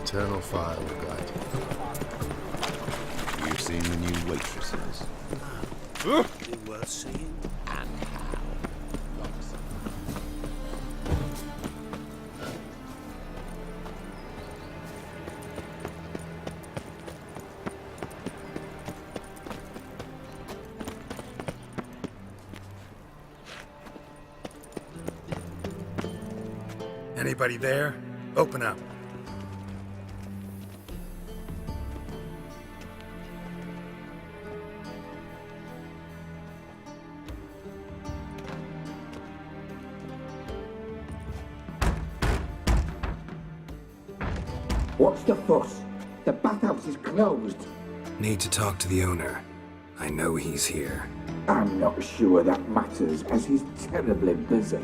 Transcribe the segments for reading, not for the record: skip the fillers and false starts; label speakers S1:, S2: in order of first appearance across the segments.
S1: eternal fire will guide you. You've seen the new waitresses.
S2: Be worth seeing.
S3: Anybody there? Open up.
S4: What's the fuss? The bathhouse is closed.
S5: Need to talk to the owner. I know he's here.
S4: I'm not sure that matters, as he's terribly busy.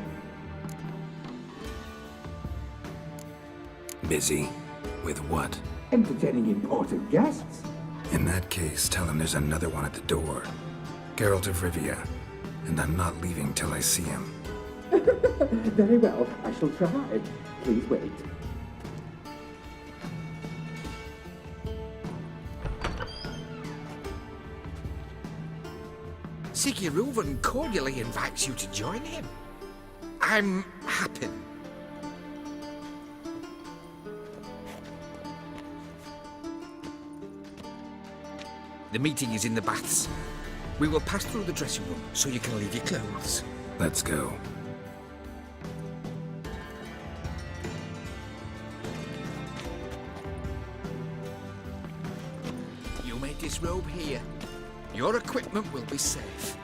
S5: Busy? With what?
S4: Entertaining important guests.
S5: In that case, tell him there's another one at the door. Geralt of Rivia. And I'm not leaving till I see him.
S4: Very well, I shall try. Please wait.
S6: Sigurd cordially invites you to join him. I'm happy. The meeting is in the baths. We will pass through the dressing room so you can leave your clothes.
S5: Let's go.
S6: You may disrobe here. Your equipment will be safe.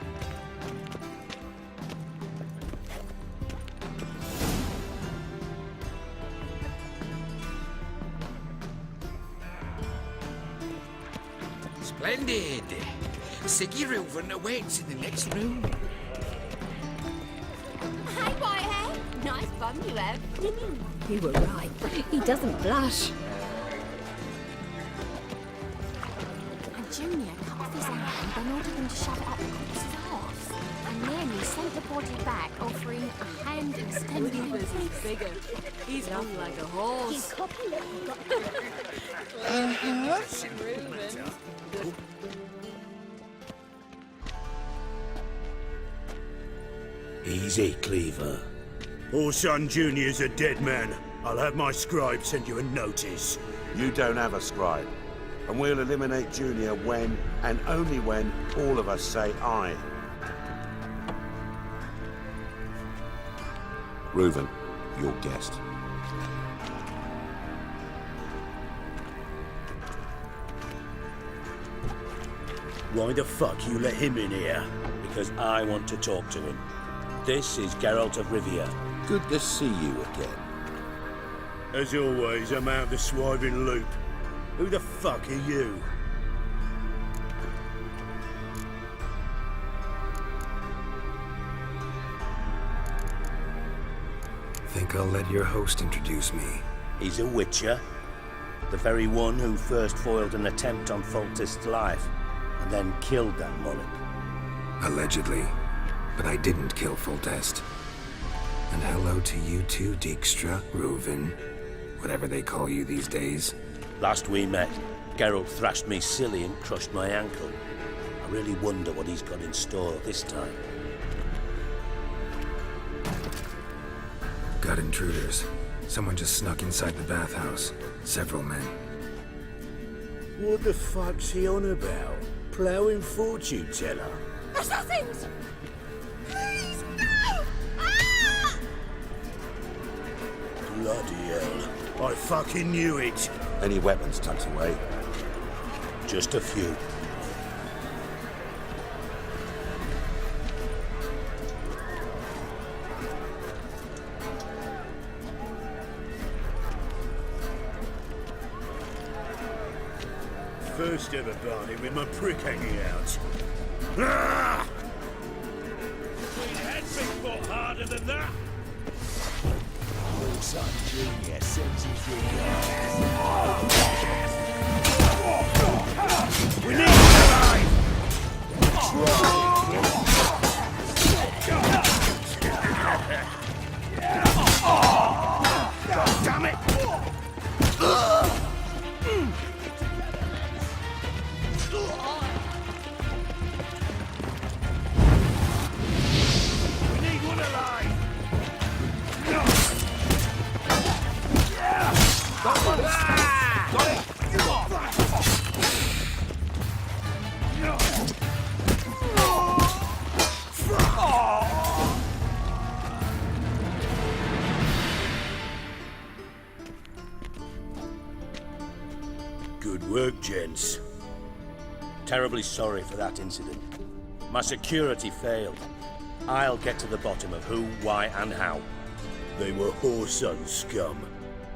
S6: Splendid! Sigurd awaits in the next room.
S7: Hey, Whitehead. Nice bum you have.
S8: You were right. He doesn't blush.
S7: And Junior cut off his hand, then ordered him to shove it up the corpse's arse. And then he sent the body back, offering a hand extended.
S8: He's bigger. He's off like a horse.
S2: Easy, Cleaver. Orson Jr.'s a dead man. I'll have my scribe send you a notice.
S9: You don't have a scribe. And we'll eliminate Junior when, and only when, all of us say aye. Reuven, your guest.
S2: Why the fuck you let him in here?
S10: Because I want to talk to him. This is Geralt of Rivia.
S9: Good to see you again.
S2: As always, I'm out the swiving loop. Who the fuck are you?
S5: Think I'll let your host introduce me.
S10: He's a witcher. The very one who first foiled an attempt on Foltest's life, and then killed that monarch.
S5: Allegedly. But I didn't kill Foltest. And hello to you too, Dijkstra, Reuven, whatever they call you these days.
S10: Last we met, Geralt thrashed me silly and crushed my ankle. I really wonder what he's got in store this time.
S5: Got intruders. Someone just snuck inside the bathhouse. Several men.
S2: What the fuck's he on about? Ploughing fortune teller?
S7: Assassins! Please, no! Ah!
S2: Bloody hell. I fucking knew it.
S9: Any weapons tucked away?
S10: Just a few.
S2: First ever party with my prick hanging out. Ah!
S10: We'd had been fought harder than that.
S2: Son Junior sends his We need him alive! God damn it! work, gents.
S10: Terribly sorry for that incident. My security failed. I'll get to the bottom of who, why, and how.
S2: They were whoreson scum.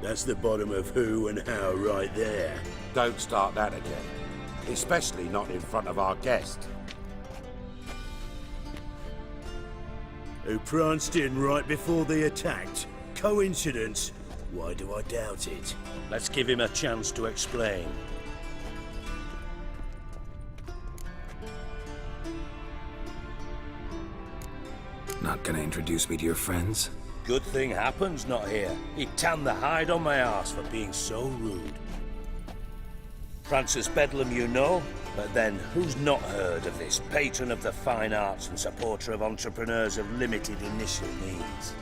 S2: That's the bottom of who and how right there.
S9: Don't start that again. Especially not in front of our guest.
S2: Who pranced in right before they attacked. Coincidence? Why do I doubt it?
S10: Let's give him a chance to explain.
S5: Not gonna introduce me to your friends?
S10: Good thing Happen's not here. He'd tan the hide on my arse for being so rude. Francis Bedlam you know, but then who's not heard of this patron of the fine arts and supporter of entrepreneurs of limited initial means?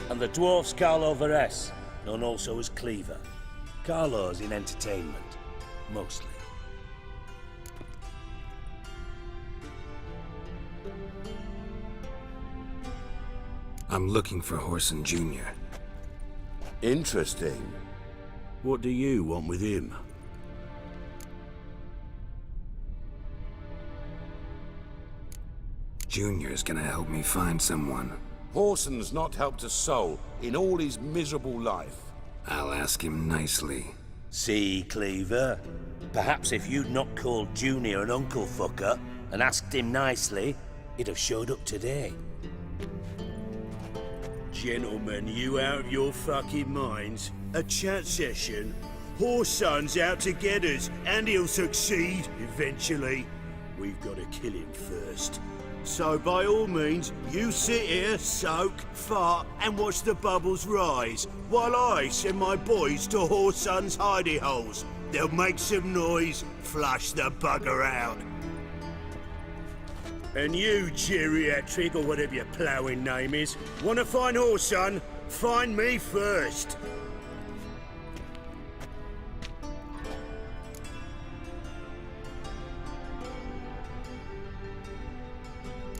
S10: And the dwarf's Carlo Veres, known also as Cleaver. Carlo's in entertainment, mostly.
S5: I'm looking for Horson Jr.
S9: Interesting.
S2: What do you want with him?
S5: Junior's gonna help me find someone.
S9: Horson's not helped a soul in all his miserable life.
S5: I'll ask him nicely.
S10: See, Cleaver? Perhaps if you'd not called Junior an uncle fucker and asked him nicely, he'd have showed up today.
S2: Gentlemen, you out of your fucking minds? A chat session? Horson's out to get us, and he'll succeed, eventually. We've got to kill him first. So by all means, you sit here, soak, fart, and watch the bubbles rise, while I send my boys to Horson's hidey holes. They'll make some noise, flush the bugger out. And you, geriatric, or whatever your ploughing name is, want to find Horson? Find me first.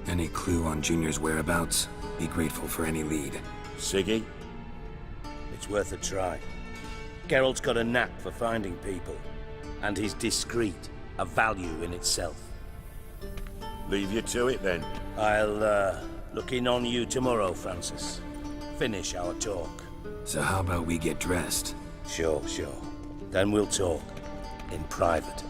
S5: Any clue on Junior's whereabouts? Be grateful for any lead.
S9: Siggy?
S10: It's worth a try. Geralt's got a knack for finding people, and he's discreet, a value in itself.
S9: Leave you to it then.
S10: I'll look in on you tomorrow, Francis. Finish our talk.
S5: So how about we get dressed?
S10: Sure. Then we'll talk. In private.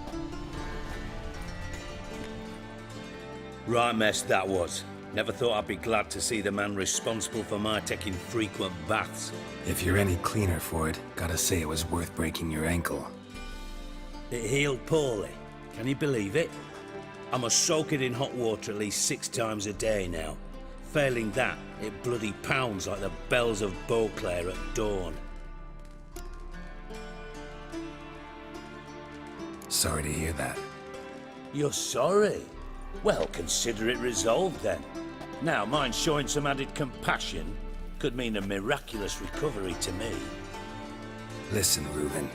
S10: Right mess that was. Never thought I'd be glad to see the man responsible for my taking frequent baths.
S5: If you're any cleaner for it, gotta say it was worth breaking your ankle.
S10: It healed poorly. Can you believe it? I must soak it in hot water at least 6 times a day now. Failing that, it bloody pounds like the bells of Beauclair at dawn.
S5: Sorry to hear that.
S10: You're sorry? Well, consider it resolved then. Now, mind showing some added compassion could mean a miraculous recovery to me.
S5: Listen, Reuven.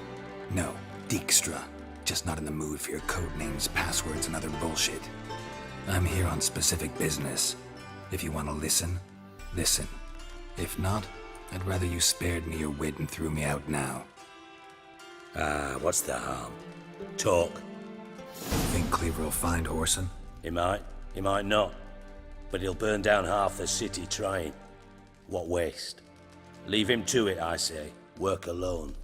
S5: No, Dijkstra. Just not in the mood for your code names, passwords, and other bullshit. I'm here on specific business. If you want to listen, listen. If not, I'd rather you spared me your wit and threw me out now.
S10: What's the harm? Talk.
S5: Think Cleaver will find Horson?
S10: He might not. But he'll burn down half the city trying. What waste? Leave him to it, I say. Work alone.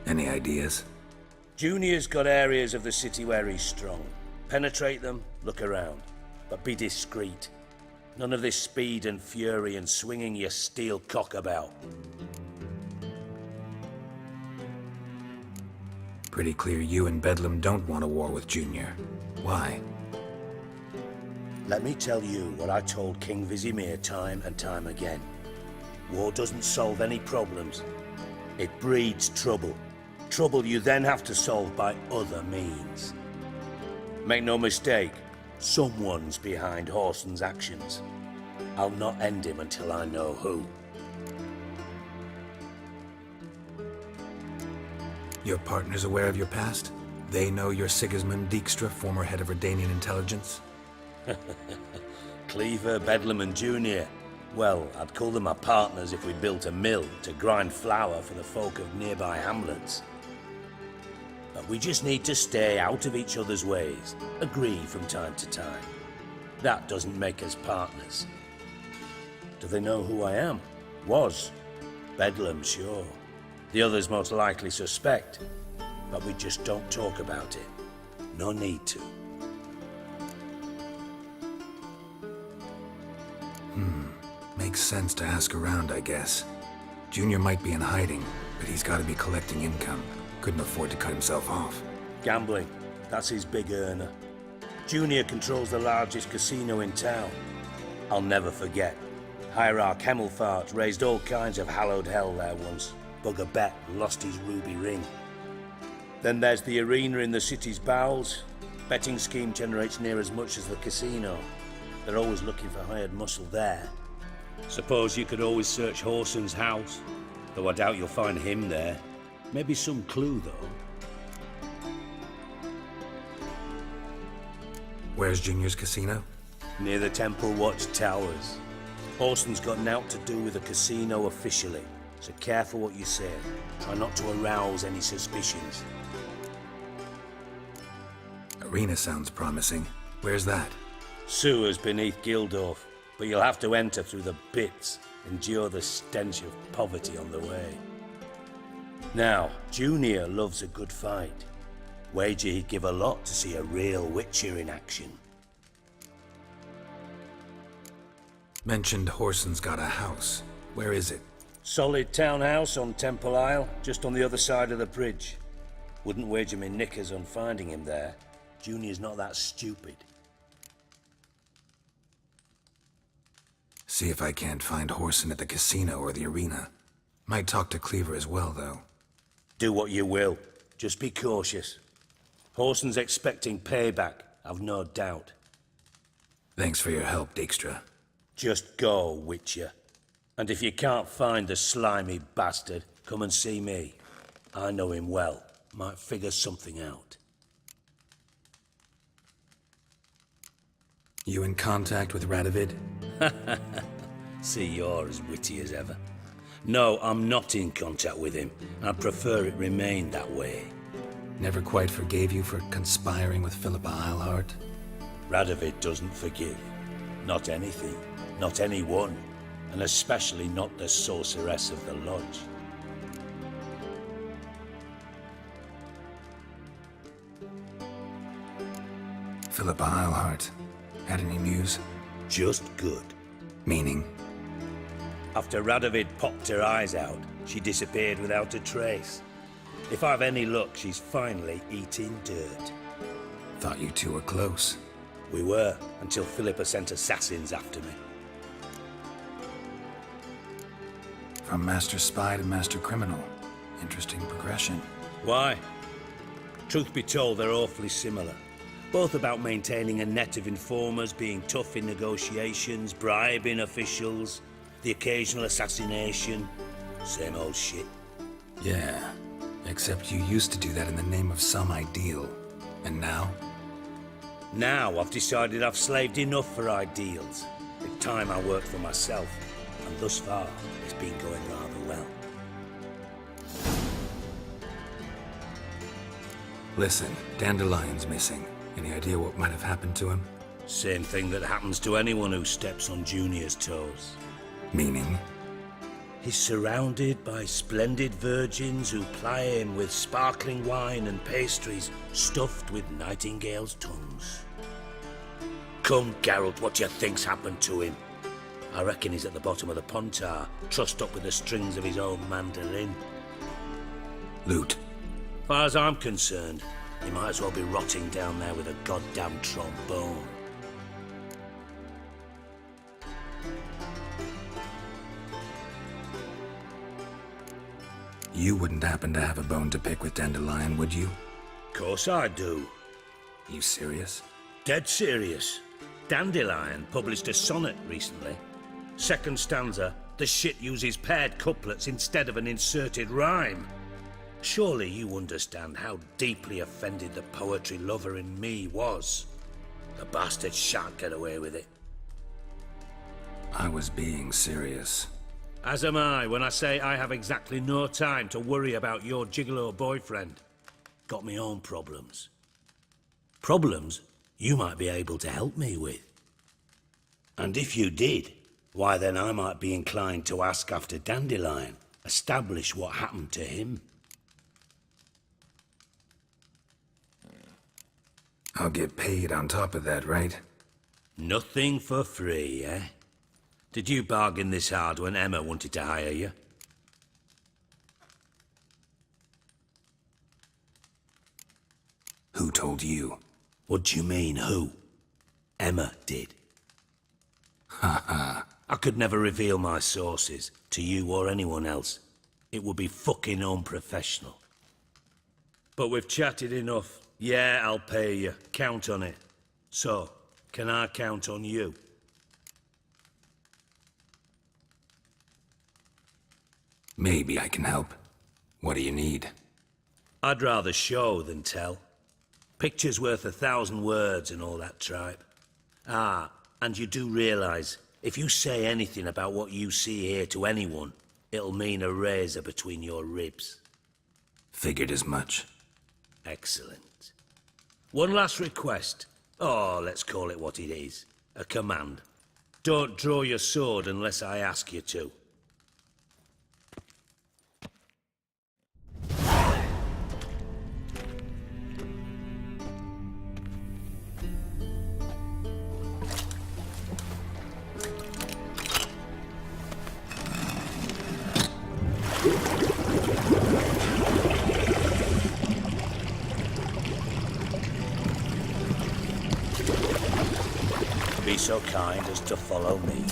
S5: Any ideas?
S10: Junior's got areas of the city where he's strong. Penetrate them, look around. But be discreet. None of this speed and fury and swinging your steel cock about.
S5: Pretty clear you and Bedlam don't want a war with Junior. Why?
S10: Let me tell you what I told King Vizimir time and time again. War doesn't solve any problems. It breeds trouble. Trouble you then have to solve by other means. Make no mistake, someone's behind Horson's actions. I'll not end him until I know who.
S5: Your partner's aware of your past? They know you're Sigismund Dijkstra, former head of Redanian intelligence?
S10: Cleaver, Bedlam and Junior. Well, I'd call them my partners if we built a mill to grind flour for the folk of nearby hamlets. But we just need to stay out of each other's ways, agree from time to time. That doesn't make us partners. Do they know who I am? Was. Bedlam, sure. The others most likely suspect, but we just don't talk about it. No need to.
S5: Makes sense to ask around, I guess. Junior might be in hiding, but he's got to be collecting income. Couldn't afford to cut himself off.
S10: Gambling. That's his big earner. Junior controls the largest casino in town. I'll never forget. Hierarch Hemmelfart raised all kinds of hallowed hell there once. Bugger bet lost his ruby ring. Then there's the arena in the city's bowels. Betting scheme generates near as much as the casino. They're always looking for hired muscle there. Suppose you could always search Horson's house, though I doubt you'll find him there. Maybe some clue, though.
S5: Where's Junior's casino?
S10: Near the Temple Watch Towers. Horson's got naught to do with the casino officially, so careful what you say. Try not to arouse any suspicions.
S5: Arena sounds promising. Where's that?
S10: Sewers beneath Gildorf, but you'll have to enter through the bits, endure the stench of poverty on the way. Now, Junior loves a good fight. Wager he'd give a lot to see a real Witcher in action.
S5: Mentioned Horson's got a house. Where is it?
S10: Solid townhouse on Temple Isle, just on the other side of the bridge. Wouldn't wager me knickers on finding him there. Junior's not that stupid.
S5: See if I can't find Horson at the casino or the arena. Might talk to Cleaver as well, though.
S10: Do what you will. Just be cautious. Horson's expecting payback, I've no doubt.
S5: Thanks for your help, Dijkstra.
S10: Just go, Witcher. And if you can't find the slimy bastard, come and see me. I know him well. Might figure something out.
S5: You in contact with Radovid?
S10: See, you're as witty as ever. No, I'm not in contact with him. I'd prefer it remained that way.
S5: Never quite forgave you for conspiring with Philippa Eilhart?
S10: Radovid doesn't forgive. Not anything. Not anyone. And especially not the sorceress of the Lodge.
S5: Philippa Eilhart. Had any news?
S10: Just good.
S5: Meaning?
S10: After Radovid popped her eyes out, she disappeared without a trace. If I've any luck, she's finally eating dirt.
S5: Thought you two were close.
S10: We were, until Philippa sent assassins after me.
S5: From Master Spy to Master Criminal. Interesting progression.
S10: Why? Truth be told, they're awfully similar. Both about maintaining a net of informers, being tough in negotiations, bribing officials, the occasional assassination. Same old shit.
S5: Yeah, except you used to do that in the name of some ideal. And now?
S10: Now I've decided I've slaved enough for ideals. It's time I worked for myself. And thus far, it's been going rather well.
S5: Listen, Dandelion's missing. Any idea what might have happened to him?
S10: Same thing that happens to anyone who steps on Junior's toes.
S5: Meaning?
S10: He's surrounded by splendid virgins who ply him with sparkling wine and pastries stuffed with nightingales' tongues. Come, Geralt, what do you think's happened to him? I reckon he's at the bottom of the Pontar, trussed up with the strings of his own mandolin.
S5: Loot.
S10: Far as I'm concerned, he might as well be rotting down there with a goddamn trombone.
S5: You wouldn't happen to have a bone to pick with Dandelion, would you?
S10: Course I do.
S5: You serious?
S10: Dead serious. Dandelion published a sonnet recently. Second stanza, the shit uses paired couplets instead of an inserted rhyme. Surely you understand how deeply offended the poetry lover in me was. The bastard shan't get away with it.
S5: I was being serious.
S10: As am I when I say I have exactly no time to worry about your gigolo boyfriend. got my own problems. Problems you might be able to help me with. And if you did, why then I might be inclined to ask after Dandelion, establish what happened to him.
S5: I'll get paid on top of that, right?
S10: Nothing for free, eh? Did you bargain this hard when Emma wanted to hire you?
S5: Who told you?
S10: What do you mean, who? Emma did.
S5: Haha.
S10: I could never reveal my sources to you or anyone else. It would be fucking unprofessional. But we've chatted enough. Yeah, I'll pay you. Count on it. So, can I count on you?
S5: Maybe I can help. What do you need?
S10: I'd rather show than tell. Picture's worth 1,000 words and all that tripe. Ah, and you do realise, if you say anything about what you see here to anyone, it'll mean a razor between your ribs.
S5: Figured as much.
S10: Excellent. One last request. Oh, let's call it what it is. A command. Don't draw your sword unless I ask you to. Be so kind as to follow me.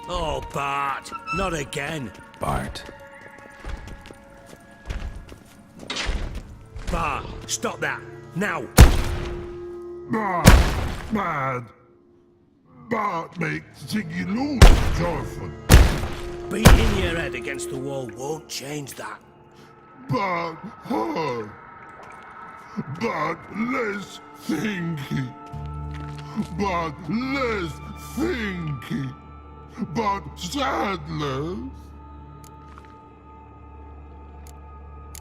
S10: Oh, Bart, not again.
S5: Bart.
S10: Bart, stop that, now.
S11: Bad. Bart makes Ziggy lose, Jonathan.
S10: Beating your head against the wall won't change that.
S11: Bart, hard. but less thinky. But less thinky. But sadless.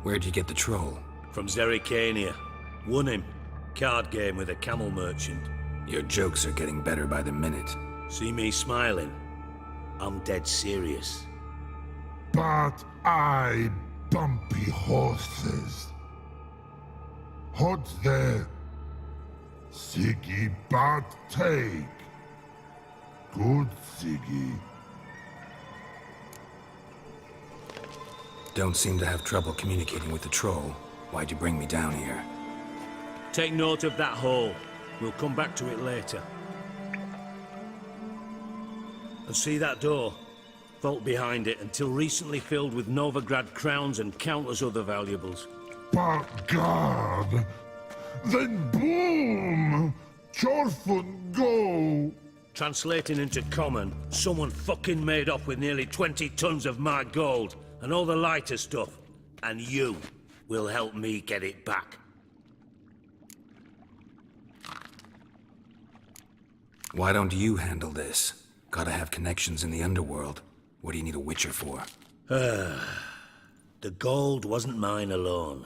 S5: Where'd you get the troll?
S10: From Zerrikania. Won him. Card game with a camel merchant.
S5: Your jokes are getting better by the minute.
S10: See me smiling? I'm dead serious.
S11: But I bumpy horses. Hot there. Siggy but take. Good Siggy.
S5: Don't seem to have trouble communicating with the troll. Why'd you bring me down here?
S10: Take note of that hole. We'll come back to it later. And see that door? Vault behind it, until recently filled with Novigrad crowns and countless other valuables.
S11: But God! Then boom! Chorfun go!
S10: Translating into common, someone fucking made off with nearly 20 tons of my gold, and all the lighter stuff. And you will help me get it back.
S5: Why don't you handle this? Gotta have connections in the underworld. What do you need a witcher for?
S10: The gold wasn't mine alone.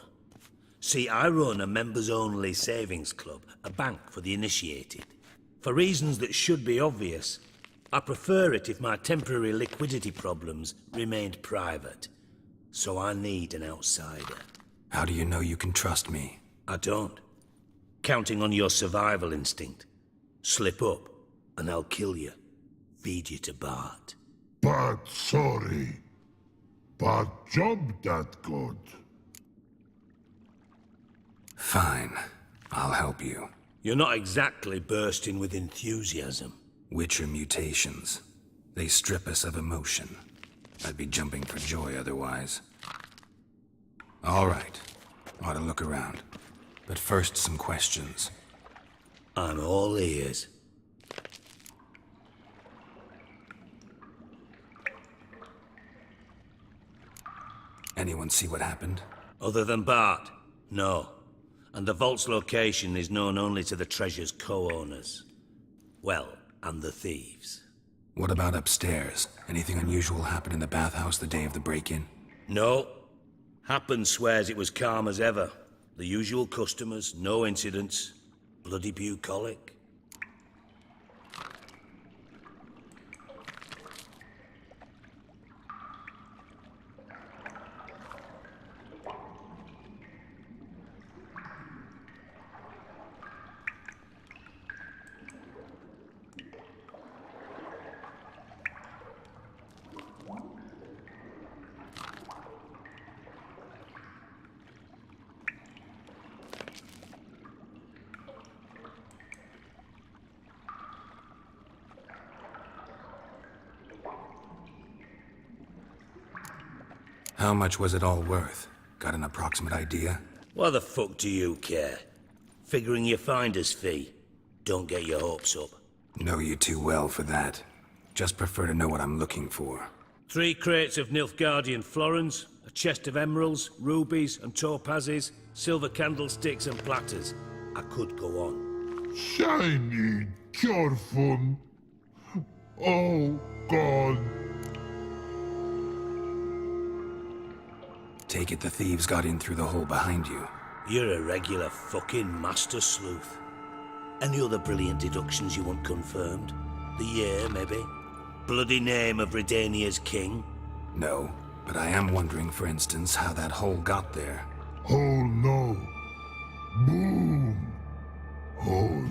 S10: See, I run a members-only savings club, a bank for the initiated. For reasons that should be obvious, I prefer it if my temporary liquidity problems remained private. So I need an outsider.
S5: How do you know you can trust me?
S10: I don't. Counting on your survival instinct. Slip up, and I'll kill you. Feed you to Bart.
S11: But sorry. But job that good.
S5: Fine. I'll help you.
S10: You're not exactly bursting with enthusiasm.
S5: Witcher mutations. They strip us of emotion. I'd be jumping for joy otherwise. All right. Ought to look around. But first, some questions.
S10: I'm all ears.
S5: Anyone see what happened?
S10: Other than Bart? No. And the vault's location is known only to the treasure's co-owners. Well, and the thieves.
S5: What about upstairs? Anything unusual happen in the bathhouse the day of the break-in?
S10: No. Happen swears it was calm as ever. The usual customers, no incidents. Bloody bucolic.
S5: How much was it all worth? Got an approximate idea?
S10: Why the fuck do you care? Figuring your finder's fee. Don't get your hopes up.
S5: Know you too well for that. Just prefer to know what I'm looking for.
S10: 3 crates of Nilfgaardian florins, a chest of emeralds, rubies and topazes, silver candlesticks and platters. I could go on.
S11: Shiny Chorfun. Oh, God.
S5: Take it the thieves got in through the hole behind you.
S10: You're a regular fucking master sleuth. Any other brilliant deductions you want confirmed? The year, maybe? Bloody name of Redania's king?
S5: No, but I am wondering, for instance, how that hole got there.
S11: Hole no. Boom. Hole.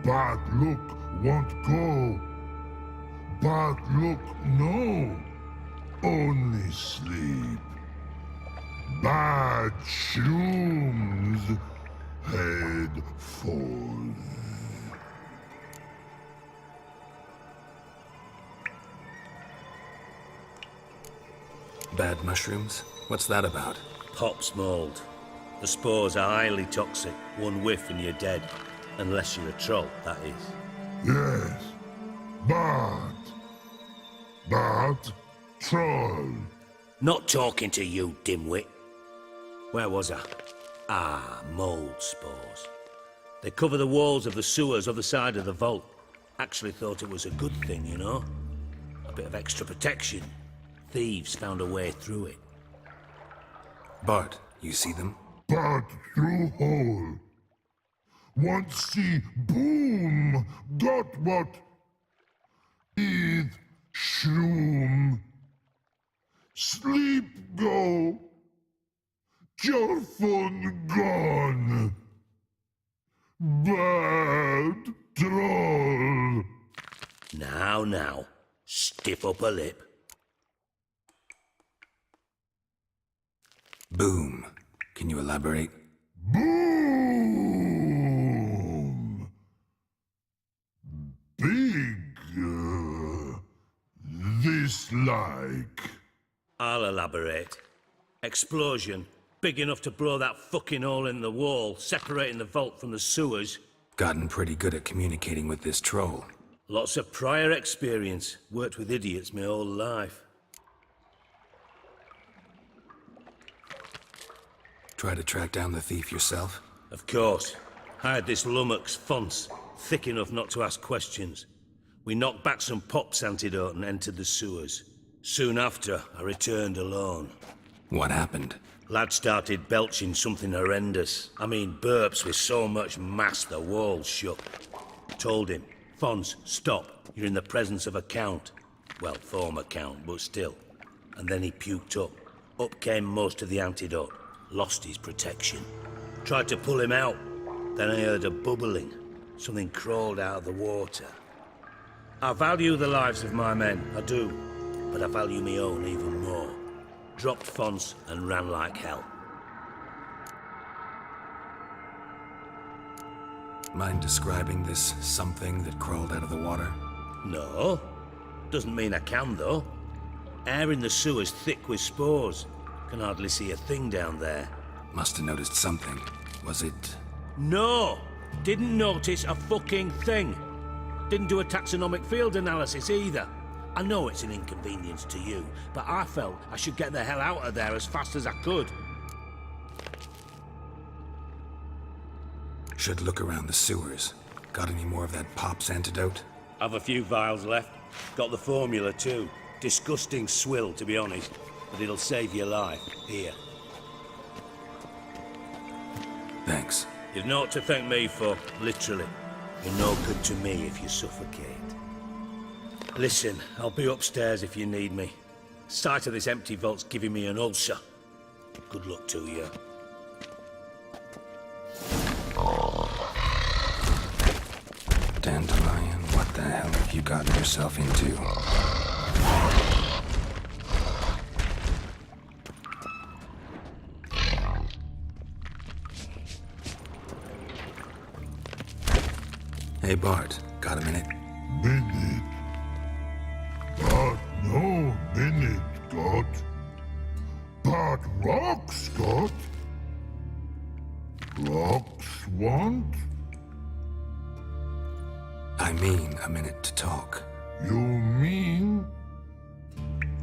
S11: Bad look won't go. Bad look no. Only sleep. Bad shrooms. Head falls.
S5: Bad mushrooms? What's that about?
S10: Pops mold. The spores are highly toxic. One whiff and you're dead. Unless you're a troll, that is.
S11: Yes. Bad. Bad troll.
S10: Not talking to you, dimwit. Where was I? Ah, mold spores. They cover the walls of the sewers other side of the vault. Actually thought it was a good thing, you know? A bit of extra protection. Thieves found a way through it.
S5: Bart, you see them?
S11: But through hole. Want see boom got what? Eat shroom. Sleep go. Your phone gone. Bad troll.
S10: Now, stiff upper lip.
S5: Boom. Can you elaborate?
S11: Boom. Big. This like.
S10: I'll elaborate. Explosion, big enough to blow that fucking hole in the wall, separating the vault from the sewers.
S5: Gotten pretty good at communicating with this troll.
S10: Lots of prior experience. Worked with idiots my whole life.
S5: Try to track down the thief yourself?
S10: Of course. Hired this lummox, Fons, thick enough not to ask questions. We knocked back some Pop's antidote and entered the sewers. Soon after, I returned alone.
S5: What happened?
S10: Lad started belching something horrendous. I mean, burps with so much mass the walls shook. Told him, Fons, stop. You're in the presence of a count. Well, former count, but still. And then he puked up. Up came most of the antidote. Lost his protection. Tried to pull him out. Then I heard a bubbling. Something crawled out of the water. I value the lives of my men, I do. But I value my own even more. Dropped Fons and ran like hell.
S5: Mind describing this something that crawled out of the water?
S10: No. Doesn't mean I can, though. Air in the sewer's thick with spores. Can hardly see a thing down there.
S5: Must have noticed something. Was it...
S10: No! Didn't notice a fucking thing. Didn't do a taxonomic field analysis either. I know it's an inconvenience to you, but I felt I should get the hell out of there as fast as I could.
S5: Should look around the sewers. Got any more of that Pop's antidote?
S10: I've a few vials left. Got the formula too. Disgusting swill, to be honest. But it'll save your life. Here.
S5: Thanks.
S10: You've naught to thank me for, literally. You're no good to me if you suffocate. Listen, I'll be upstairs if you need me. Sight of this empty vault's giving me an ulcer. Good luck to you.
S5: Dandelion, what the hell have you gotten yourself into? Hey Bart, got a minute?
S11: Minute. But no minute got. But rocks got. Rocks want?
S5: I mean a minute to talk.
S11: You mean?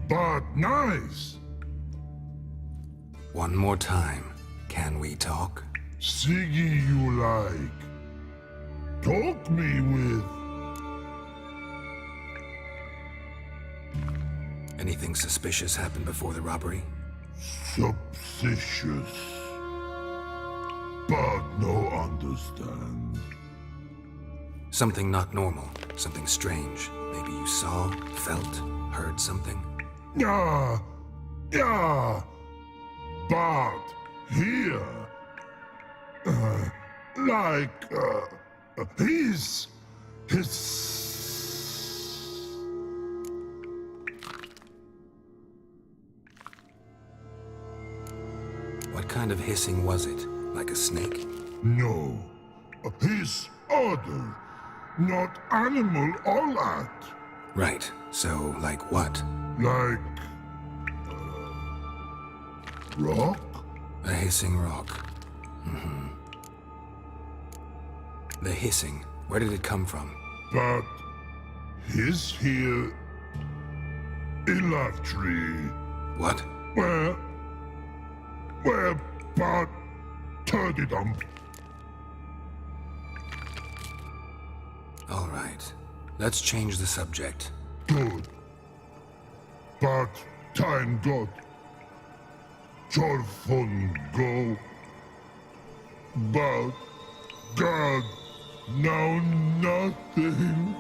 S11: But nice.
S5: One more time. Can we talk?
S11: Siggy you like. Talk me with.
S5: Anything suspicious happened before the robbery?
S11: Suspicious. But no understand.
S5: Something not normal. Something strange. Maybe you saw, felt, heard something?
S11: Yeah. Yeah. But here. His.
S5: What kind of hissing was it? Like a snake?
S11: No. His other. Not animal all that.
S5: Right. So, like what?
S11: Like. Rock?
S5: A hissing rock. Mm-hmm. The hissing. Where did it come from?
S11: But. His here. In that tree.
S5: What?
S11: Where but Tidy them.
S5: All right. Let's change the subject.
S11: Good. But time got. Torfun go. But God, now nothing.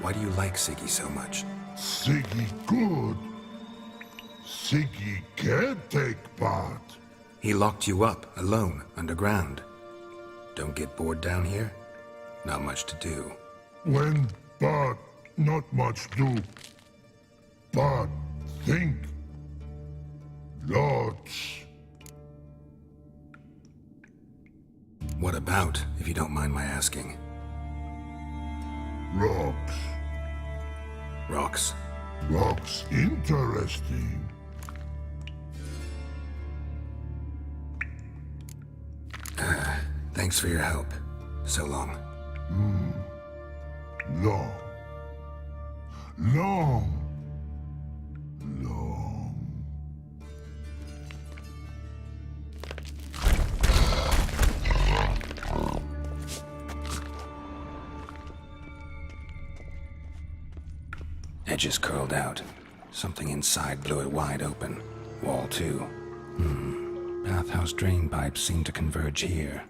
S5: Why do you like Siggy so much?
S11: Siggy good. Siggy can take part.
S5: He locked you up, alone, underground. Don't get bored down here? Not much to do.
S11: When but not much do. But think. Lots.
S5: What about, if you don't mind my asking?
S11: Rocks.
S5: Rocks?
S11: Rocks interesting.
S5: Thanks for your help. So long.
S11: Long. Long. Long.
S5: Edges curled out. Something inside blew it wide open. Wall too. Bathhouse drain pipes seem to converge here.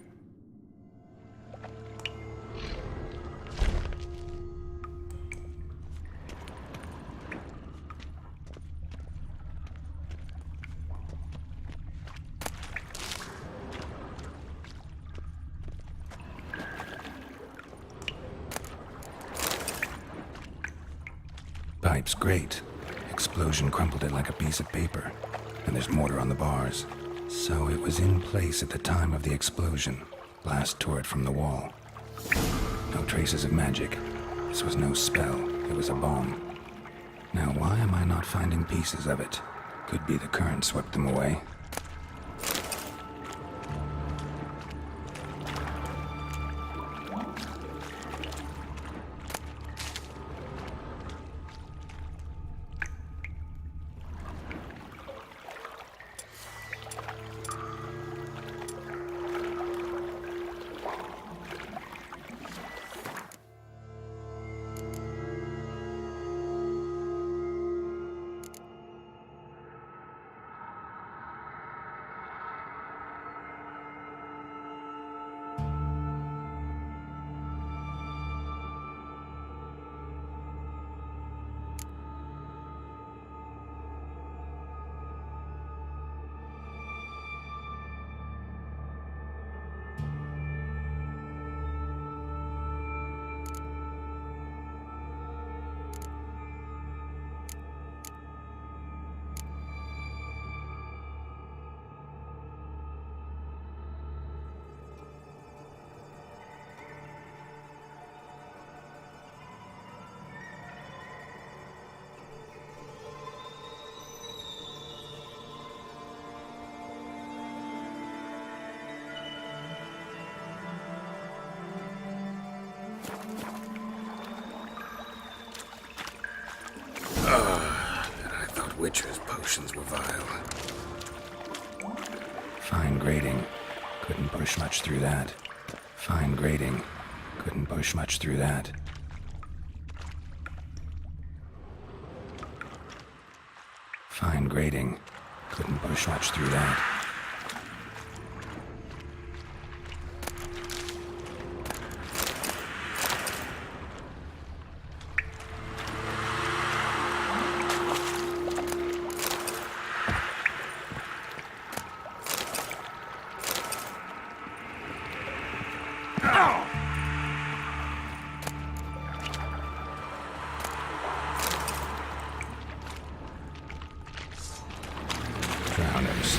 S5: Pipe's great. Explosion crumpled it like a piece of paper. And there's mortar on the bars. So it was in place at the time of the explosion. Blast tore it from the wall. No traces of magic. This was no spell. It was a bomb. Now why am I not finding pieces of it? Could be the current swept them away. Witcher's potions were vile. Fine grading. Couldn't push much through that. Fine grading. Couldn't push much through that. Fine grading. Couldn't push much through that. Drowners.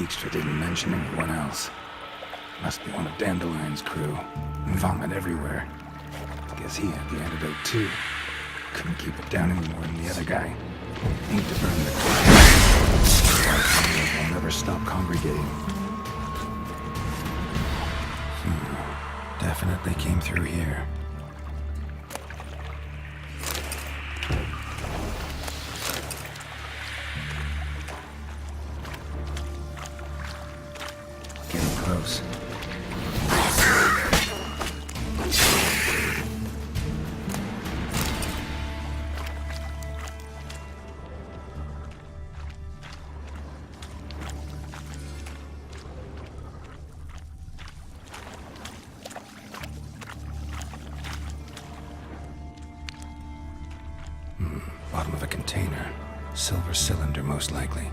S5: Dijkstra didn't mention anyone else. Must be one of Dandelion's crew. Vomit everywhere. Guess he had the antidote too. Couldn't keep it down any more than the other guy. Need to burn the corpse. I'll never stop congregating. Definitely came through here. Getting close. Bottom of a container. Silver cylinder, most likely.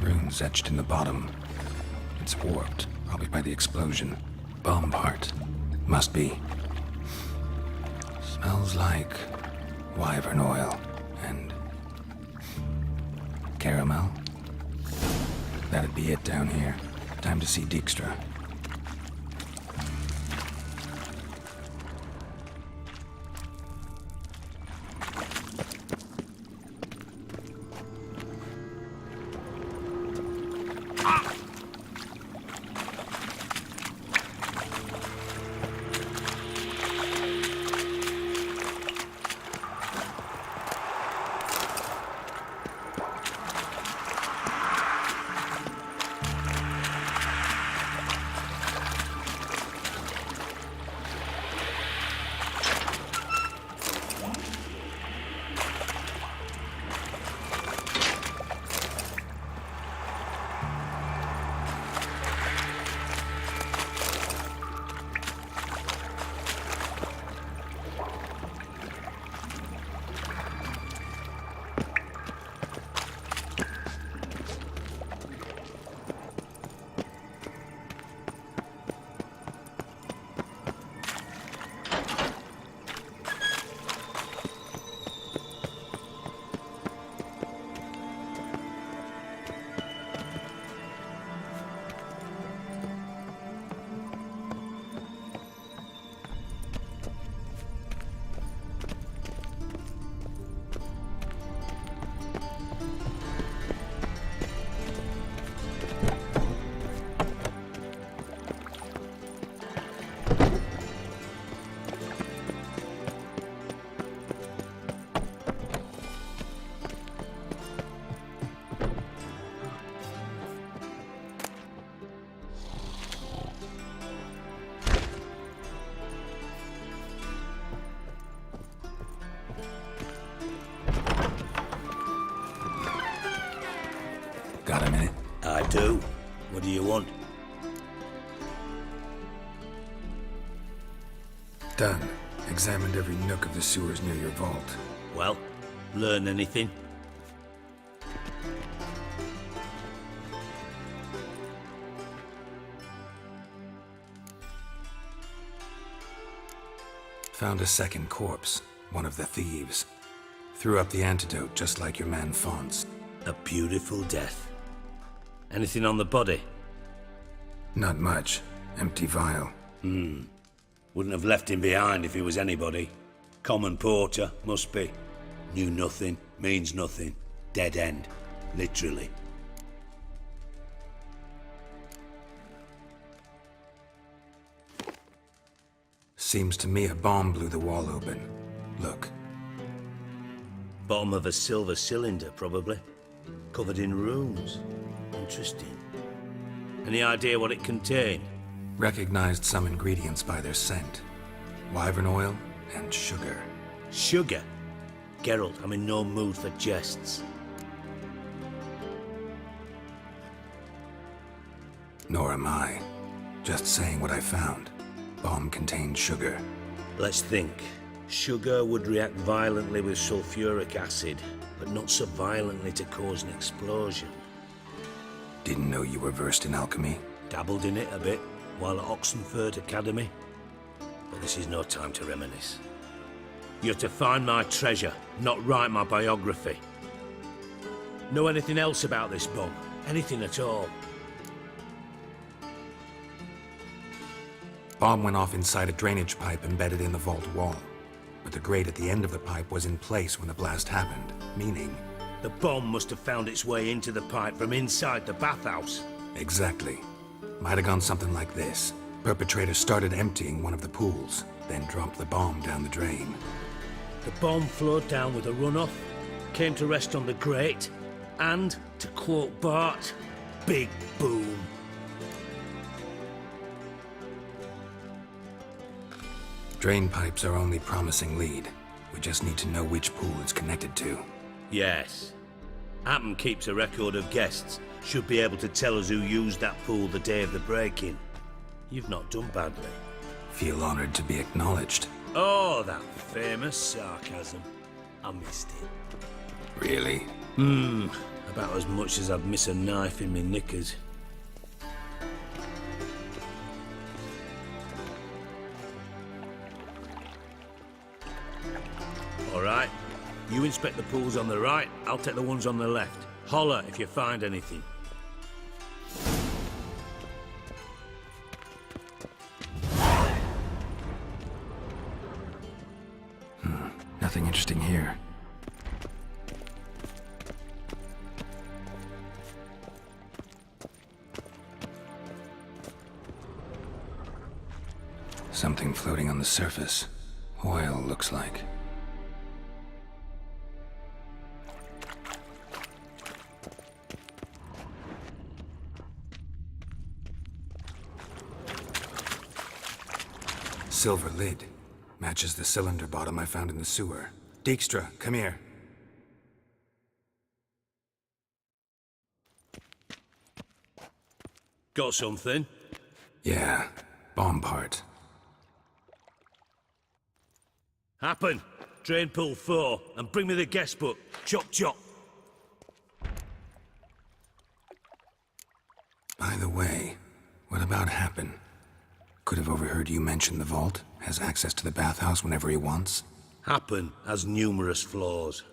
S5: Runes etched in the bottom. It's warped, probably by the explosion. Bomb part. Must be. Smells like wyvern oil and caramel. That'd be it down here. Time to see Dijkstra. Got a minute?
S10: I do. What do you want?
S5: Done. Examined every nook of the sewers near your vault.
S10: Well, learn anything?
S5: Found a second corpse. One of the thieves. Threw up the antidote just like your man Fonz.
S10: A beautiful death. Anything on the body?
S5: Not much. Empty vial.
S10: Wouldn't have left him behind if he was anybody. Common porter, must be. Knew nothing, means nothing. Dead end. Literally.
S5: Seems to me a bomb blew the wall open. Look.
S10: Bottom of a silver cylinder, probably. Covered in runes. Interesting. Any idea what it contained?
S5: Recognized some ingredients by their scent. Wyvern oil and sugar.
S10: Sugar? Geralt, I'm in no mood for jests.
S5: Nor am I. Just saying what I found. Bomb contained sugar.
S10: Let's think. Sugar would react violently with sulfuric acid, but not so violently to cause an explosion.
S5: Didn't know you were versed in alchemy.
S10: Dabbled in it a bit while at Oxenford Academy. But this is no time to reminisce. You're to find my treasure, not write my biography. Know anything else about this bomb? Anything at all?
S5: Bomb went off inside a drainage pipe embedded in the vault wall. But the grate at the end of the pipe was in place when the blast happened, meaning...
S10: The bomb must have found its way into the pipe from inside the bathhouse.
S5: Exactly. Might have gone something like this. Perpetrator started emptying one of the pools, then dropped the bomb down the drain.
S10: The bomb flowed down with a runoff, came to rest on the grate, and, to quote Bart, big boom.
S5: Drain pipes are only promising lead. We just need to know which pool it's connected to.
S10: Yes. Appen keeps a record of guests. Should be able to tell us who used that pool the day of the break-in. You've not done badly.
S5: Feel honored to be acknowledged.
S10: Oh, that famous sarcasm. I missed it.
S5: Really?
S10: About as much as I'd miss a knife in me knickers. All right. You inspect the pools on the right, I'll take the ones on the left. Holler if you find anything.
S5: Nothing interesting here. Something floating on the surface. Oil, looks like. Silver lid. Matches the cylinder bottom I found in the sewer. Dijkstra, come here.
S10: Got something?
S5: Yeah, bomb part.
S10: Happen. Drain pool 4, and bring me the guest book. Chop chop.
S5: By the way, what about Happen? Could have overheard you mention the vault. Has access to the bathhouse whenever he wants.
S10: Happen has numerous flaws.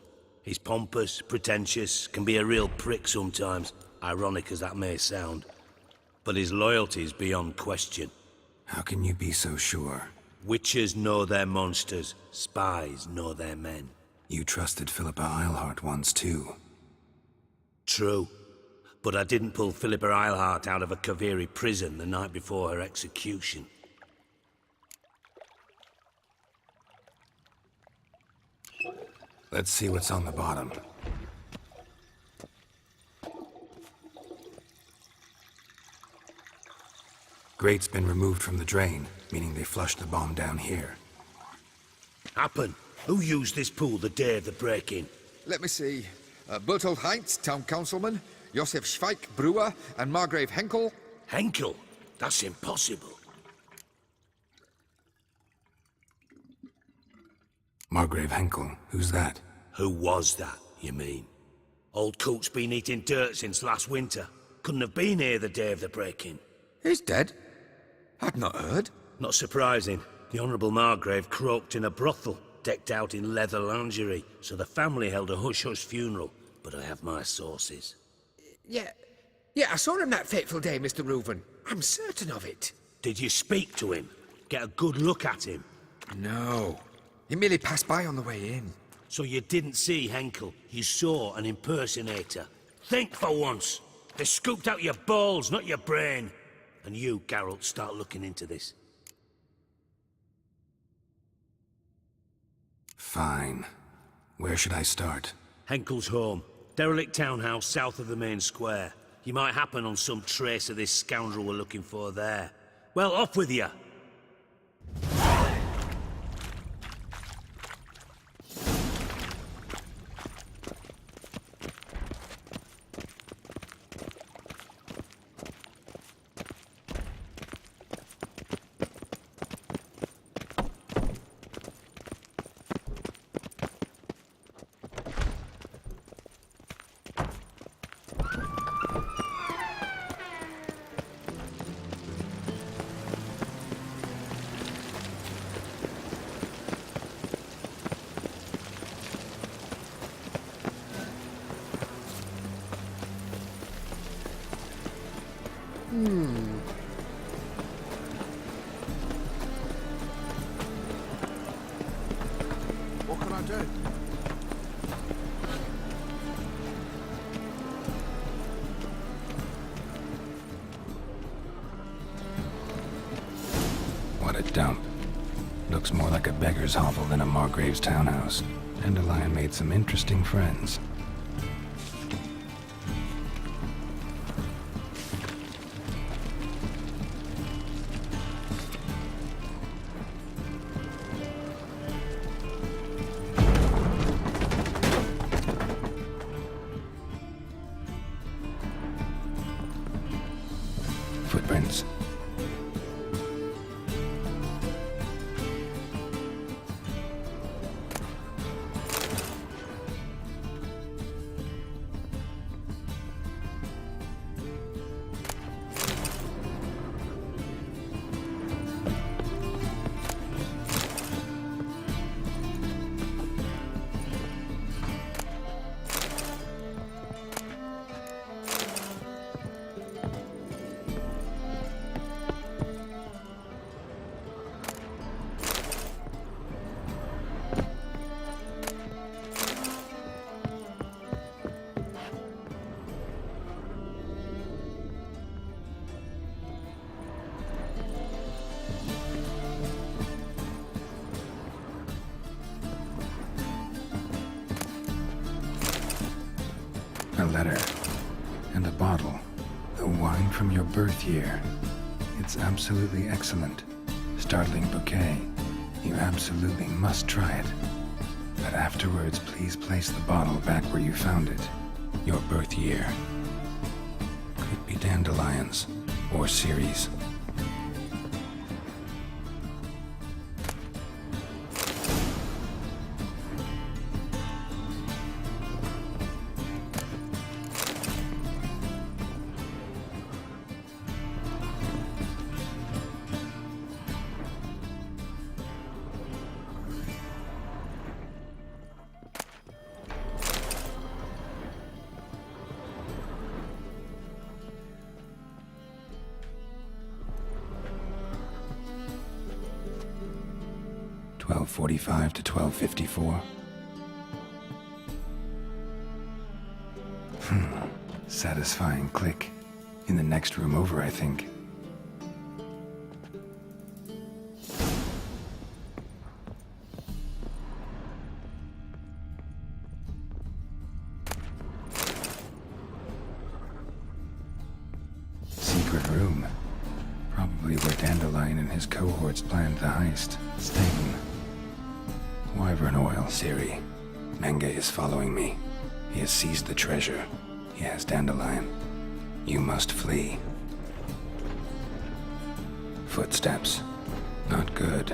S10: He's pompous, pretentious, can be a real prick sometimes, ironic as that may sound. But his loyalty's beyond question.
S5: How can you be so sure?
S10: Witches know their monsters, spies know their men.
S5: You trusted Philippa Eilhart once too.
S10: True. But I didn't pull Philippa Eilhart out of a Kaviri prison the night before her execution.
S5: Let's see what's on the bottom. Grate's been removed from the drain, meaning they flushed the bomb down here.
S10: Happen. Who used this pool the day of the break-in?
S6: Let me see. Bertold Heinz, town councilman, Josef Schweik, brewer, and Margrave Henkel.
S10: Henkel? That's impossible.
S5: Margrave Henkel, who's that?
S10: Who was that, you mean? Old coot's been eating dirt since last winter. Couldn't have been here the day of the break-in.
S6: He's dead? I'd not heard.
S10: Not surprising. The Honourable Margrave croaked in a brothel, decked out in leather lingerie, so the family held a hush-hush funeral, but I have my sources.
S6: Yeah, I saw him that fateful day, Mr. Reuven. I'm certain of it.
S10: Did you speak to him? Get a good look at him?
S6: No. He merely passed by on the way in.
S10: So you didn't see Henkel, you saw an impersonator. Think for once. They scooped out your balls, not your brain. And you, Geralt, start looking into this.
S5: Fine. Where should I start?
S10: Henkel's home. Derelict townhouse south of the main square. You might happen on some trace of this scoundrel we're looking for there. Well, off with you!
S5: What a dump. Looks more like a beggar's hovel than a Margrave's townhouse. Dandelion made some interesting friends. Footprints. A letter. And a bottle. The wine from your birth year. It's absolutely excellent. Startling bouquet. You absolutely must try it. But afterwards, please place the bottle back where you found it. Your birth year. Could be dandelions. Or Ceres. .45 to 12:54. Satisfying click. In the next room over, I think. Secret room. Probably where Dandelion and his cohorts planned the heist. Stain. Wyvern oil, Ciri. Menge is following me. He has seized the treasure. He has Dandelion. You must flee. Footsteps. Not good.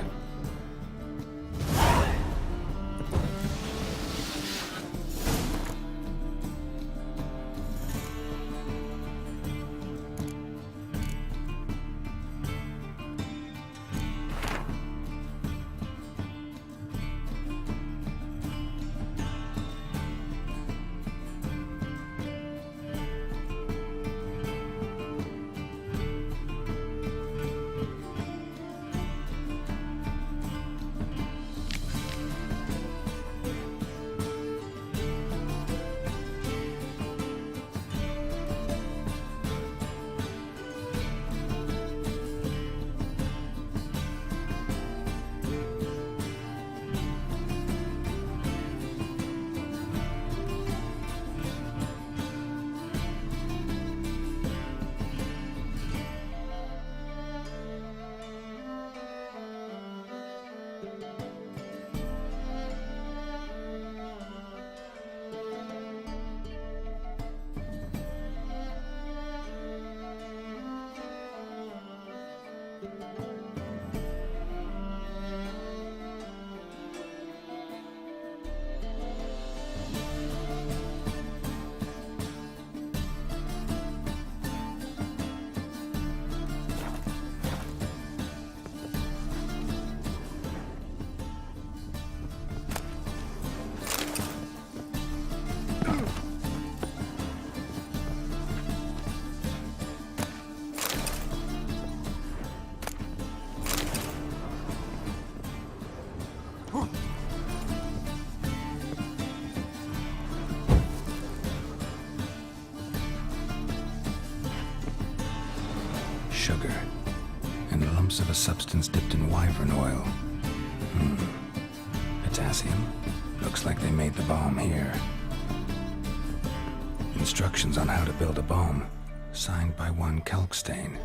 S5: glimpse of a substance dipped in wyvern oil. Potassium? Looks like they made the bomb here. Instructions on how to build a bomb, signed by one Kalkstain.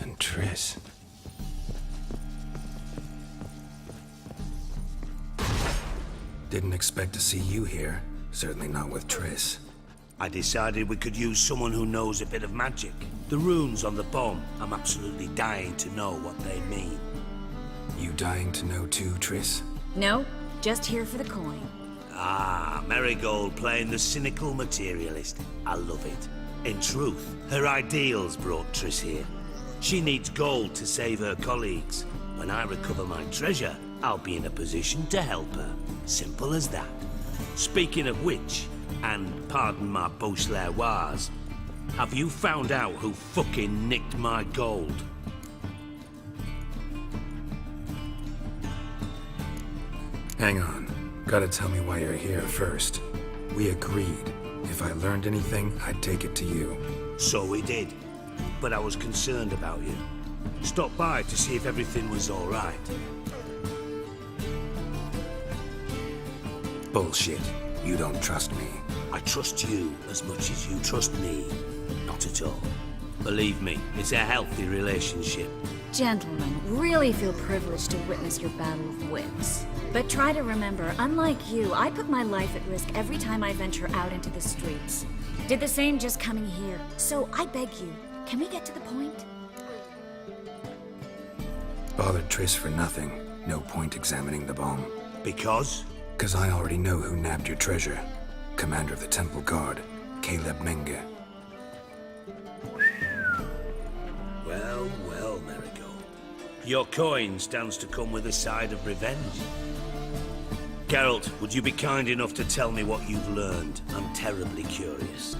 S5: And Triss. Didn't expect to see you here. Certainly not with Triss.
S10: I decided we could use someone who knows a bit of magic. The runes on the bomb, I'm absolutely dying to know what they mean.
S5: You dying to know too, Triss?
S8: No, just here for the coin.
S10: Ah, Marigold playing the cynical materialist. I love it. In truth, her ideals brought Triss here. She needs gold to save her colleagues. When I recover my treasure, I'll be in a position to help her. Simple as that. Speaking of which, and pardon my Beauclervoise, have you found out who fucking nicked my gold?
S5: Hang on. Gotta tell me why you're here first. We agreed. If I learned anything, I'd take it to you.
S10: So we did. But I was concerned about you. Stopped by to see if everything was all right.
S5: Bullshit. You don't trust me.
S10: I trust you as much as you trust me. Not at all. Believe me, it's a healthy relationship.
S8: Gentlemen, really feel privileged to witness your battle of wits. But try to remember, unlike you, I put my life at risk every time I venture out into the streets. Did the same just coming here. So I beg you, can we get to the point?
S5: Bothered Triss for nothing. No point examining the bomb.
S10: Because?
S5: 'Cause I already know who nabbed your treasure. Commander of the Temple Guard, Caleb Menge.
S10: Well, well, Marigold. Your coin stands to come with a side of revenge. Geralt, would you be kind enough to tell me what you've learned? I'm terribly curious.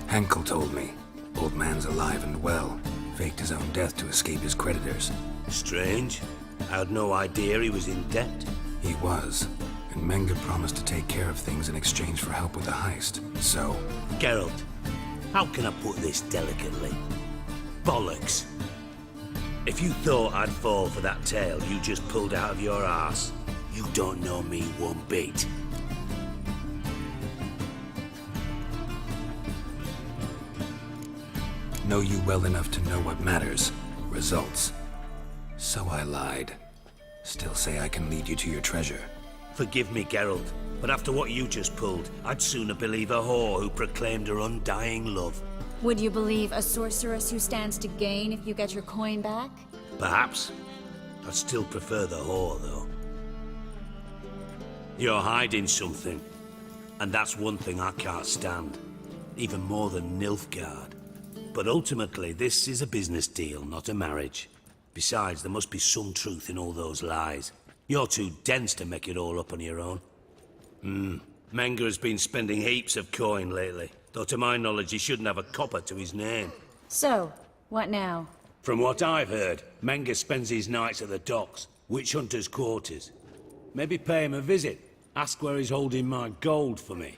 S5: Henkel told me. Old man's alive and well. Faked his own death to escape his creditors.
S10: Strange. I had no idea he was in debt.
S5: He was. And Menge promised to take care of things in exchange for help with the heist. So...
S10: Geralt, how can I put this delicately? Bollocks. If you thought I'd fall for that tale you just pulled out of your arse, you don't know me one bit.
S5: Know you well enough to know what matters. Results. So I lied. Still say I can lead you to your treasure.
S10: Forgive me, Geralt, but after what you just pulled, I'd sooner believe a whore who proclaimed her undying love.
S8: Would you believe a sorceress who stands to gain if you get your coin back?
S10: Perhaps. I'd still prefer the whore, though. You're hiding something, and that's one thing I can't stand. Even more than Nilfgaard. But ultimately, this is a business deal, not a marriage. Besides, there must be some truth in all those lies. You're too dense to make it all up on your own. Menge has been spending heaps of coin lately, though to my knowledge he shouldn't have a copper to his name.
S8: So, what now?
S10: From what I've heard, Menge spends his nights at the docks, witch hunters' quarters. Maybe pay him a visit. Ask where he's holding my gold for me.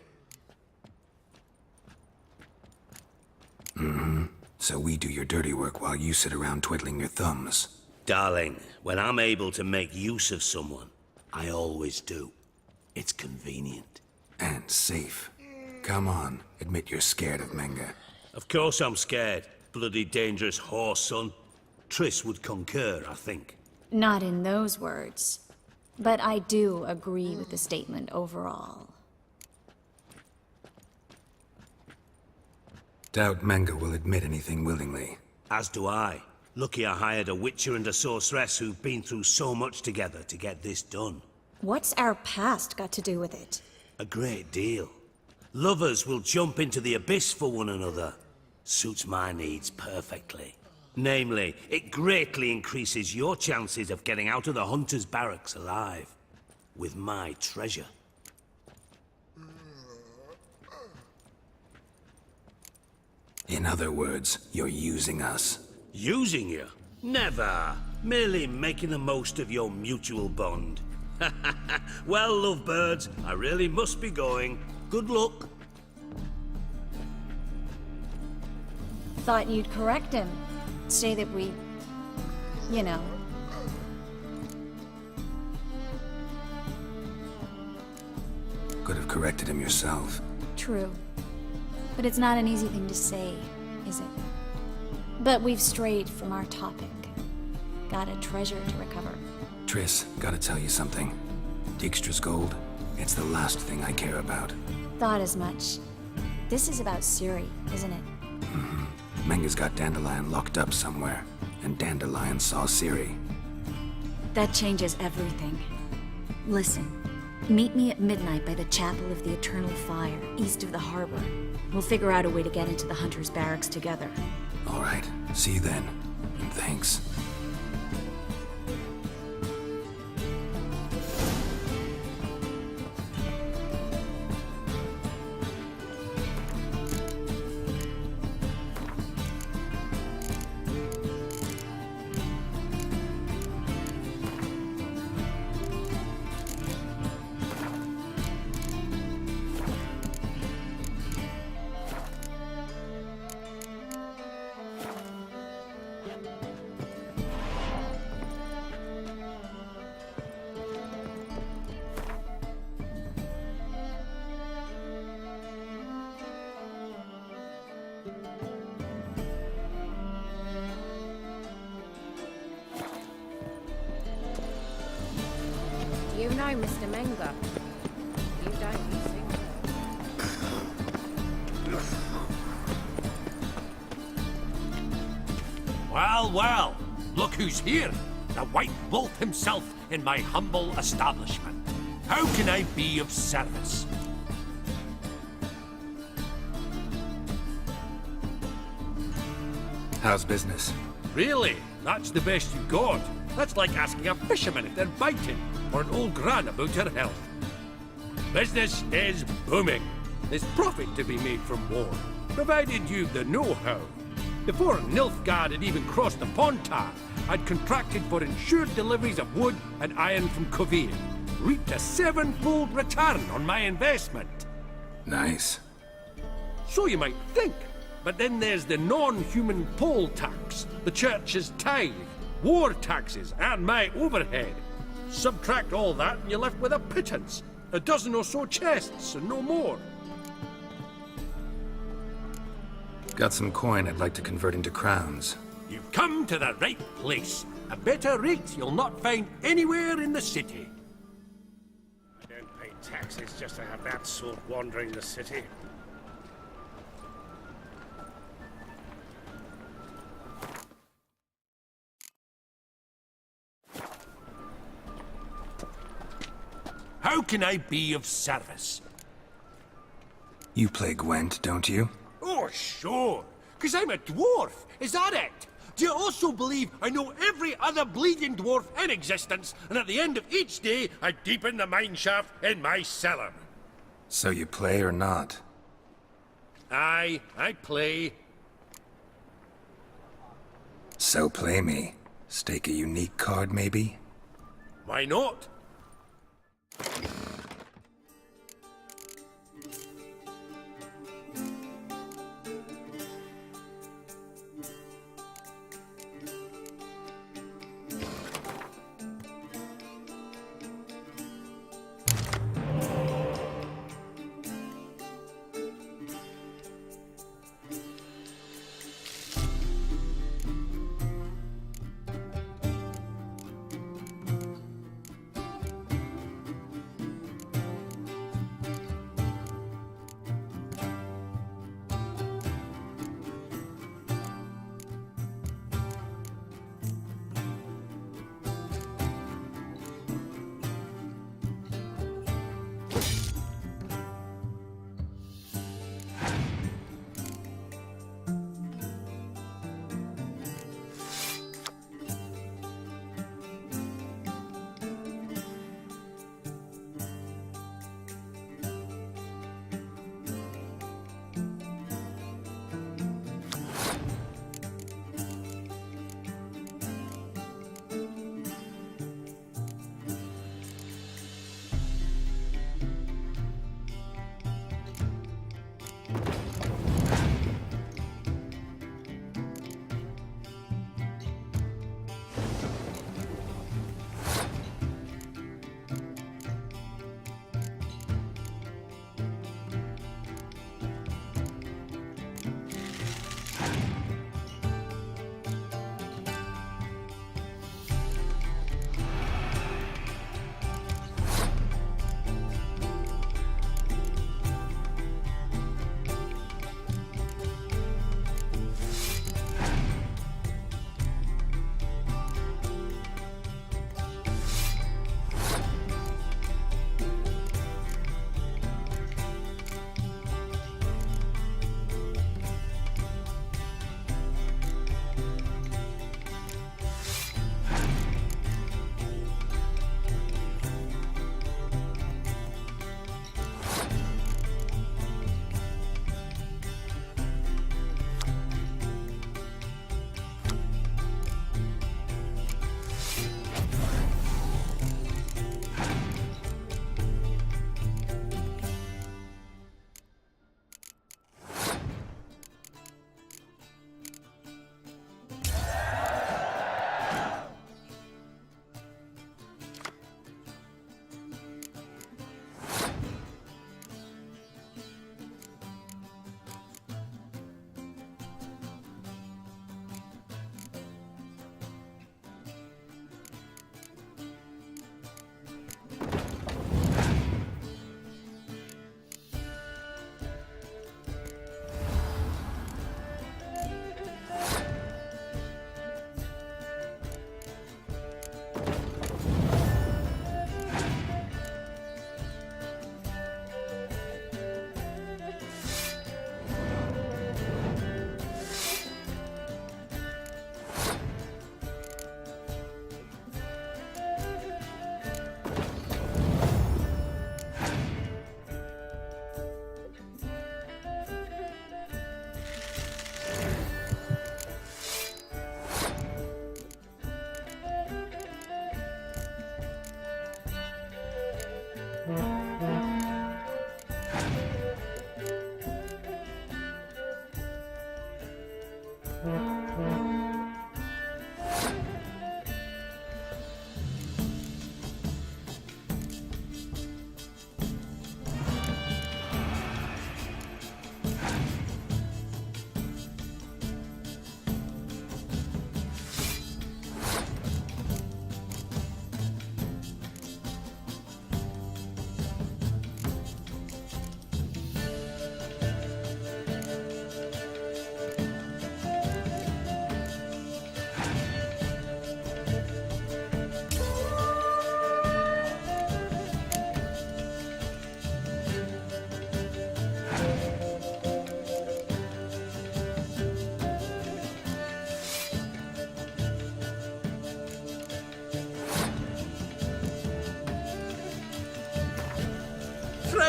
S5: So we do your dirty work while you sit around twiddling your thumbs.
S10: Darling, when I'm able to make use of someone, I always do. It's convenient.
S5: And safe. Come on, admit you're scared of Menge.
S10: Of course I'm scared. Bloody dangerous whore, son. Triss would concur, I think.
S8: Not in those words. But I do agree with the statement overall.
S5: Doubt Menge will admit anything willingly.
S10: As do I. Lucky I hired a witcher and a sorceress who've been through so much together to get this done.
S8: What's our past got to do with it?
S10: A great deal. Lovers will jump into the abyss for one another. Suits my needs perfectly. Namely, it greatly increases your chances of getting out of the Hunter's barracks alive. With my treasure.
S5: In other words, you're using us.
S10: Using you? Never. Merely making the most of your mutual bond. Well, lovebirds, I really must be going. Good luck.
S8: Thought you'd correct him. Say that we... you know...
S5: Could have corrected him yourself.
S8: True. But it's not an easy thing to say, is it? But we've strayed from our topic. Got a treasure to recover.
S5: Triss, gotta tell you something. Dijkstra's gold, it's the last thing I care about.
S8: Thought as much. This is about Ciri, isn't it?
S5: Menga's got Dandelion locked up somewhere, and Dandelion saw Ciri.
S8: That changes everything. Listen, meet me at midnight by the Chapel of the Eternal Fire, east of the harbor. We'll figure out a way to get into the Hunter's barracks together.
S5: All right, see you then, and thanks.
S7: You know Mr. Menga. You don't, you think
S12: Well, well, look who's here. The White Wolf himself in my humble establishment. How can I be of service?
S5: How's business?
S12: Really? That's the best you got? That's like asking a fisherman if they're biting, or an old gran about her health. Business is booming. There's profit to be made from war, provided you've the know-how. Before Nilfgaard had even crossed the Pontar, I'd contracted for insured deliveries of wood and iron from Kovir. Reaped a 7-fold return on my investment.
S5: Nice.
S12: So you might think. But then there's the non-human poll tax, the church's tithe, war taxes, and my overhead. Subtract all that and you're left with a pittance. A dozen or so chests and no more.
S5: Got some coin I'd like to convert into crowns.
S12: You've come to the right place. A better rate you'll not find anywhere in the city.
S10: I don't pay taxes just to have that sort wandering the city.
S12: How can I be of service?
S5: You play Gwent, don't you?
S12: Oh, sure. 'Cause I'm a dwarf. Is that it? Do you also believe I know every other bleeding dwarf in existence, and at the end of each day, I deepen the mineshaft in my cellar?
S5: So you play or not?
S12: Aye, I play.
S5: So play me. Stake a unique card, maybe?
S12: Why not?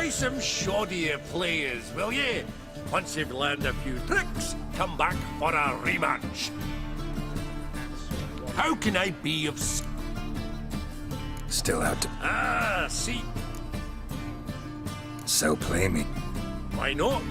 S12: Try some shoddier players, will ye? Once you've learned a few tricks, come back for a rematch. How can I be of
S5: Still out to...
S12: Ah, see,
S5: So play me.
S12: why not?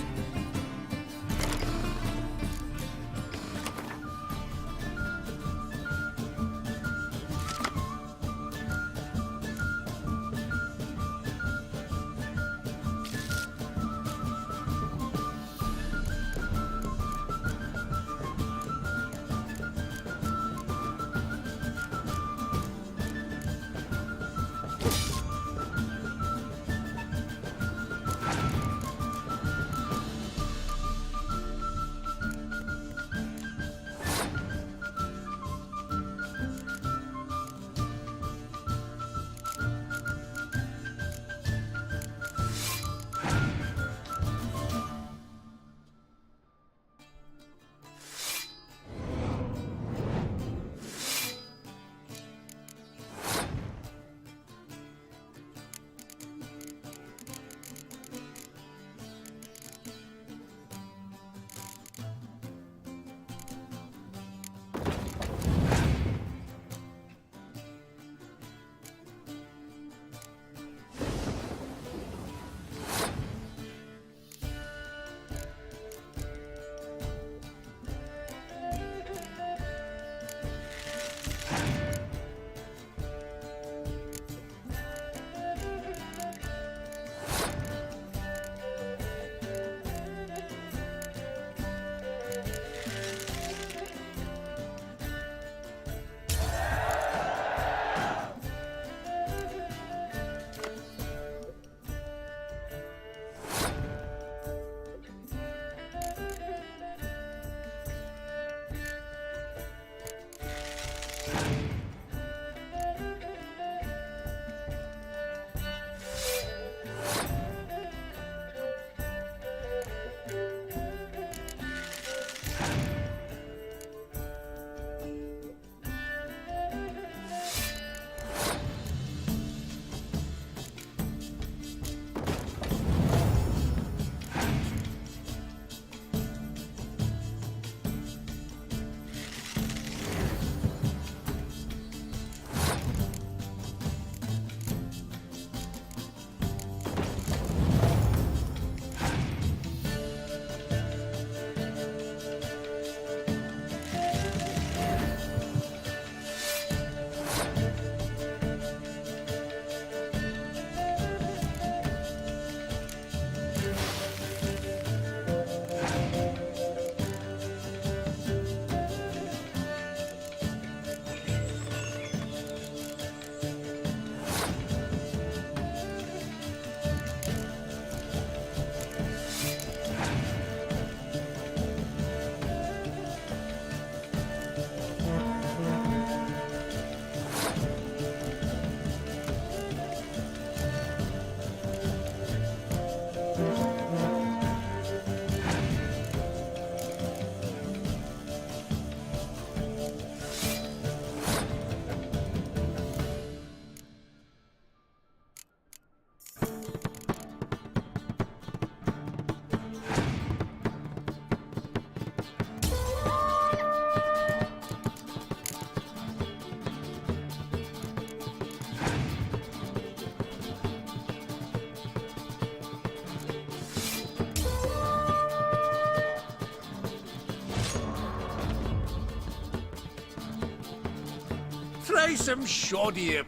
S12: Nice and shoddy.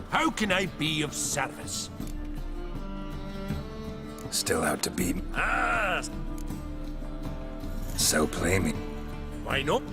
S12: How can I be of service?
S5: Still out to beat?
S12: Ah,
S5: So play me.
S12: why not?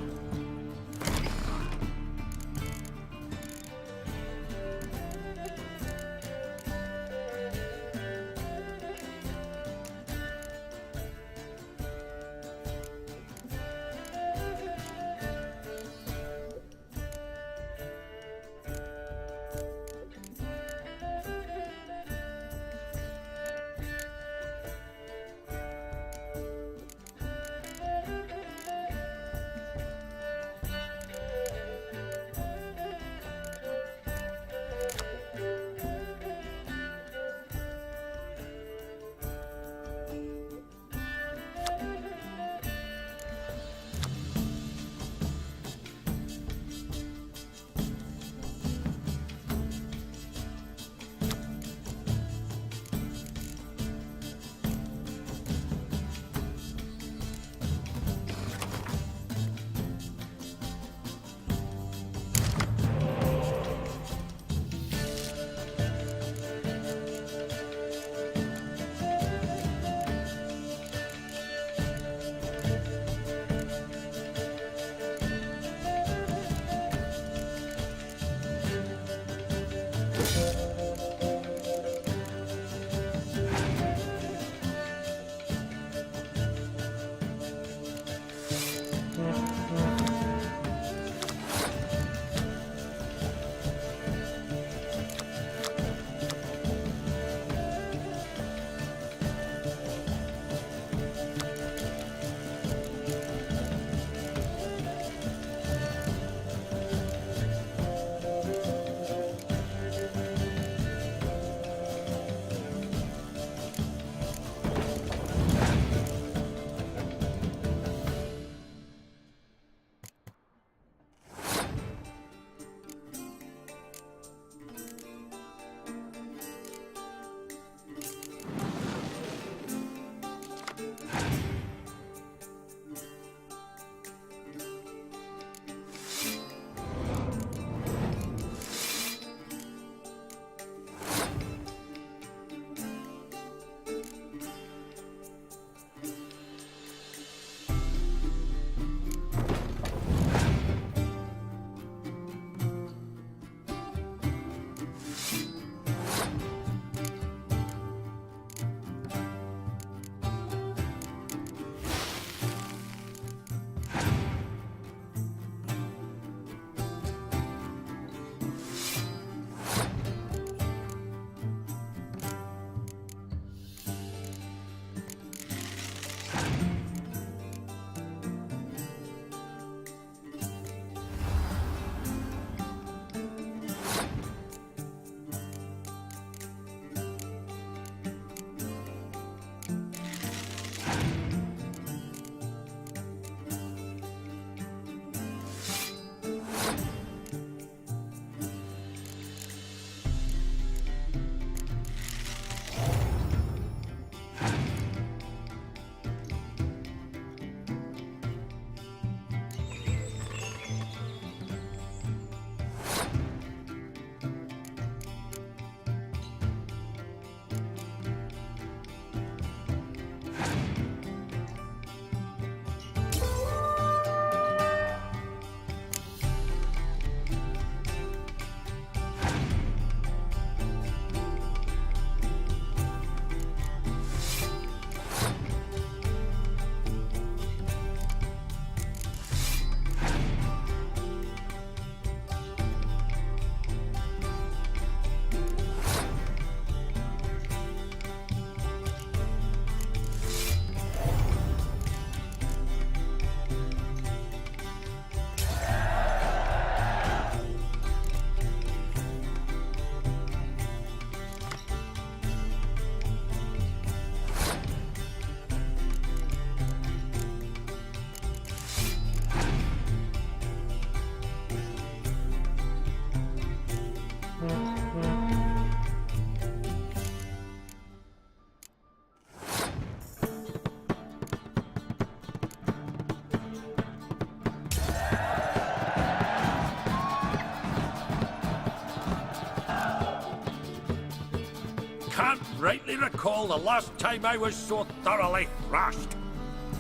S12: can't rightly recall the last time I was so thoroughly thrashed.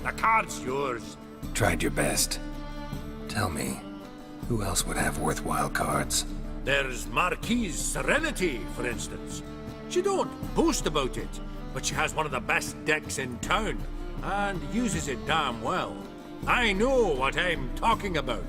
S12: The card's yours.
S5: Tried your best. Tell me, who else would have worthwhile cards?
S12: There's Marquise Serenity, for instance. She don't boast about it, but she has one of the best decks in town, and uses it damn well. I know what I'm talking about.